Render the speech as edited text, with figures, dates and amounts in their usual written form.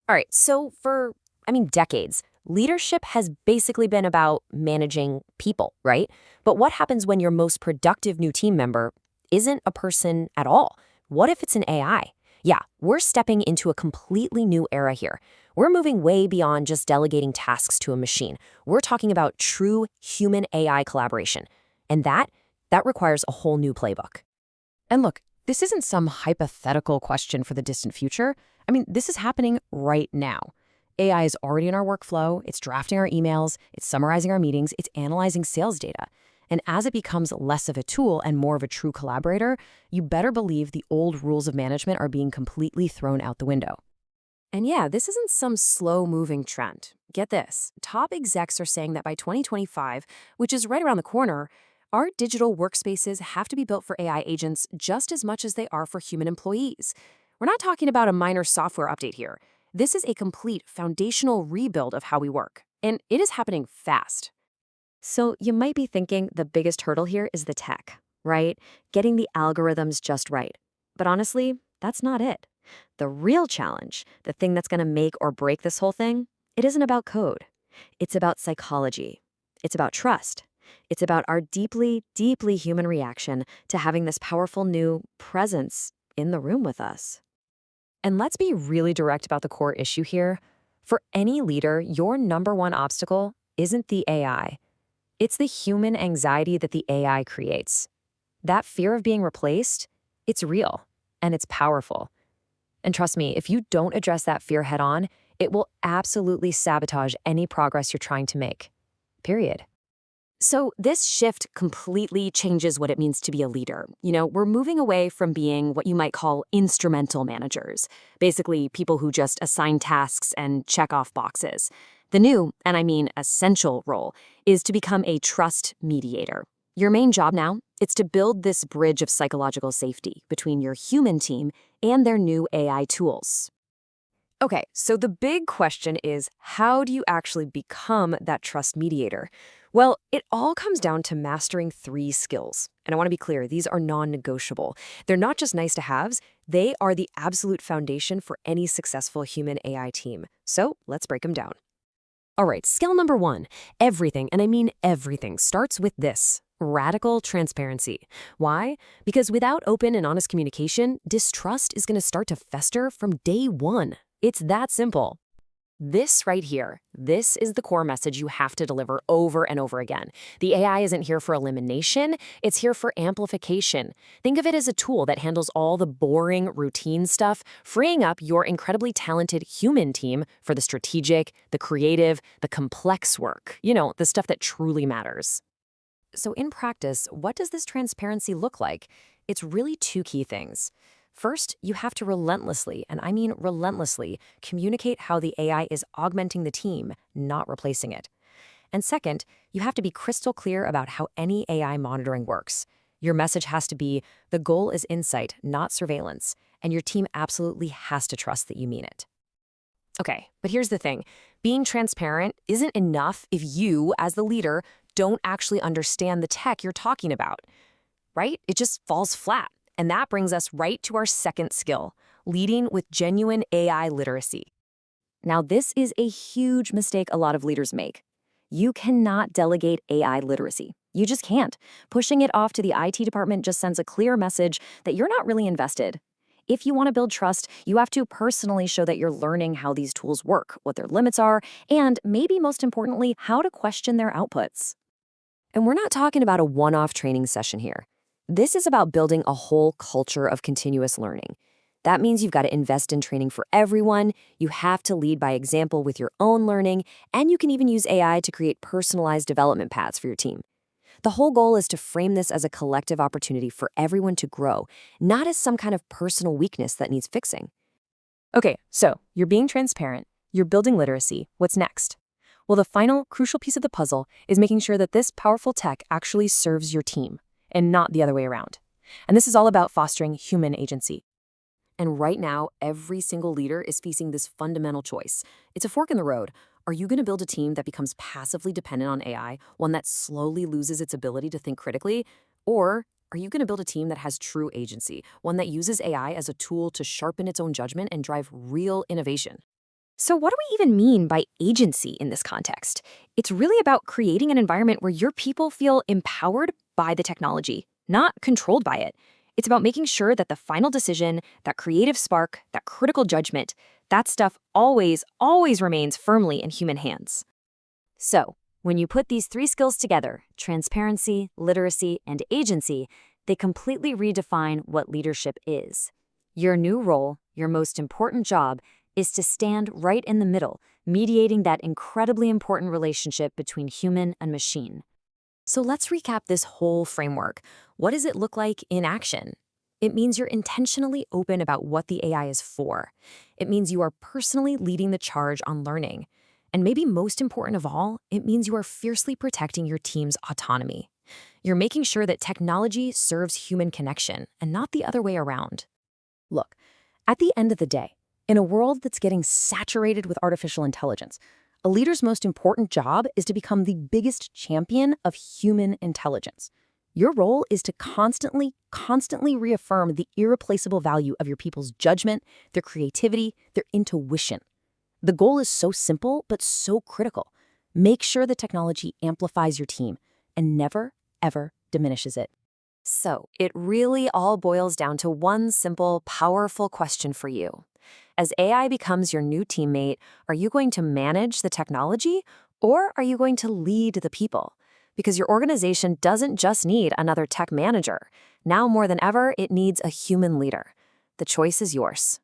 All right, so decades, leadership has basically been about managing people, right? But what happens when your most productive new team member isn't a person at all? What if it's an AI? Yeah, we're stepping into a completely new era here. We're moving way beyond just delegating tasks to a machine. We're talking about true human AI collaboration. And that requires a whole new playbook. And look, this isn't some hypothetical question for the distant future. This is happening right now. AI is already in our workflow, it's drafting our emails, it's summarizing our meetings, it's analyzing sales data. And as it becomes less of a tool and more of a true collaborator, you better believe the old rules of management are being completely thrown out the window. And yeah, this isn't some slow-moving trend. Get this, top execs are saying that by 2025, which is right around the corner, our digital workspaces have to be built for AI agents just as much as they are for human employees. We're not talking about a minor software update here. This is a complete foundational rebuild of how we work, and it is happening fast. So you might be thinking the biggest hurdle here is the tech, right? Getting the algorithms just right. But honestly, that's not it. The real challenge, the thing that's going to make or break this whole thing, it isn't about code. It's about psychology. It's about trust. It's about our deeply, deeply human reaction to having this powerful new presence in the room with us. And let's be really direct about the core issue here. For any leader, your number one obstacle isn't the AI. It's the human anxiety that the AI creates. That fear of being replaced, it's real and it's powerful. And trust me, if you don't address that fear head on, it will absolutely sabotage any progress you're trying to make. Period. So this shift completely changes what it means to be a leader. We're moving away from being what you might call instrumental managers, basically people who just assign tasks and check off boxes. The new, and I mean essential role, is to become a trust mediator. Your main job now, it's to build this bridge of psychological safety between your human team and their new AI tools. Okay, so the big question is, how do you actually become that trust mediator? Well, it all comes down to mastering three skills. And I want to be clear, these are non-negotiable. They're not just nice to haves, they are the absolute foundation for any successful human AI team. So let's break them down. All right, skill number one, everything, and I mean everything, starts with this: radical transparency. Why? Because without open and honest communication, distrust is going to start to fester from day one. It's that simple. This right here, this is the core message you have to deliver over and over again. The AI isn't here for elimination, it's here for amplification. Think of it as a tool that handles all the boring, routine stuff, freeing up your incredibly talented human team for the strategic, the creative, the complex work. The stuff that truly matters. So in practice, what does this transparency look like? It's really two key things. First, you have to relentlessly, and I mean relentlessly, communicate how the AI is augmenting the team, not replacing it. And second, you have to be crystal clear about how any AI monitoring works. Your message has to be, the goal is insight, not surveillance, and your team absolutely has to trust that you mean it. Okay, but here's the thing. Being transparent isn't enough if you, as the leader, don't actually understand the tech you're talking about, right? It just falls flat. And that brings us right to our second skill, leading with genuine AI literacy. Now, this is a huge mistake a lot of leaders make. You cannot delegate AI literacy. You just can't. Pushing it off to the IT department just sends a clear message that you're not really invested. If you want to build trust, you have to personally show that you're learning how these tools work, what their limits are, and maybe most importantly, how to question their outputs. And we're not talking about a one-off training session here. This is about building a whole culture of continuous learning. That means you've got to invest in training for everyone, you have to lead by example with your own learning, and you can even use AI to create personalized development paths for your team. The whole goal is to frame this as a collective opportunity for everyone to grow, not as some kind of personal weakness that needs fixing. Okay, so you're being transparent, you're building literacy. What's next? Well, the final crucial piece of the puzzle is making sure that this powerful tech actually serves your team, and not the other way around. And this is all about fostering human agency. And right now, every single leader is facing this fundamental choice. It's a fork in the road. Are you going to build a team that becomes passively dependent on AI, one that slowly loses its ability to think critically? Or are you going to build a team that has true agency, one that uses AI as a tool to sharpen its own judgment and drive real innovation? So, what do we even mean by agency in this context? It's really about creating an environment where your people feel empowered by the technology, not controlled by it. It's about making sure that the final decision, that creative spark, that critical judgment, that stuff always remains firmly in human hands. So, when you put these three skills together, transparency, literacy, and agency, they completely redefine what leadership is. Your new role, your most important job, is to stand right in the middle, mediating that incredibly important relationship between human and machine. So let's recap this whole framework. What does it look like in action? It means you're intentionally open about what the AI is for. It means you are personally leading the charge on learning. And maybe most important of all, it means you are fiercely protecting your team's autonomy. You're making sure that technology serves human connection and not the other way around. Look, at the end of the day, in a world that's getting saturated with artificial intelligence, a leader's most important job is to become the biggest champion of human intelligence. Your role is to constantly reaffirm the irreplaceable value of your people's judgment, their creativity, their intuition. The goal is so simple, but so critical. Make sure the technology amplifies your team and never, ever diminishes it. So, it really all boils down to one simple, powerful question for you. As AI becomes your new teammate, are you going to manage the technology or are you going to lead the people? Because your organization doesn't just need another tech manager. Now more than ever, it needs a human leader. The choice is yours.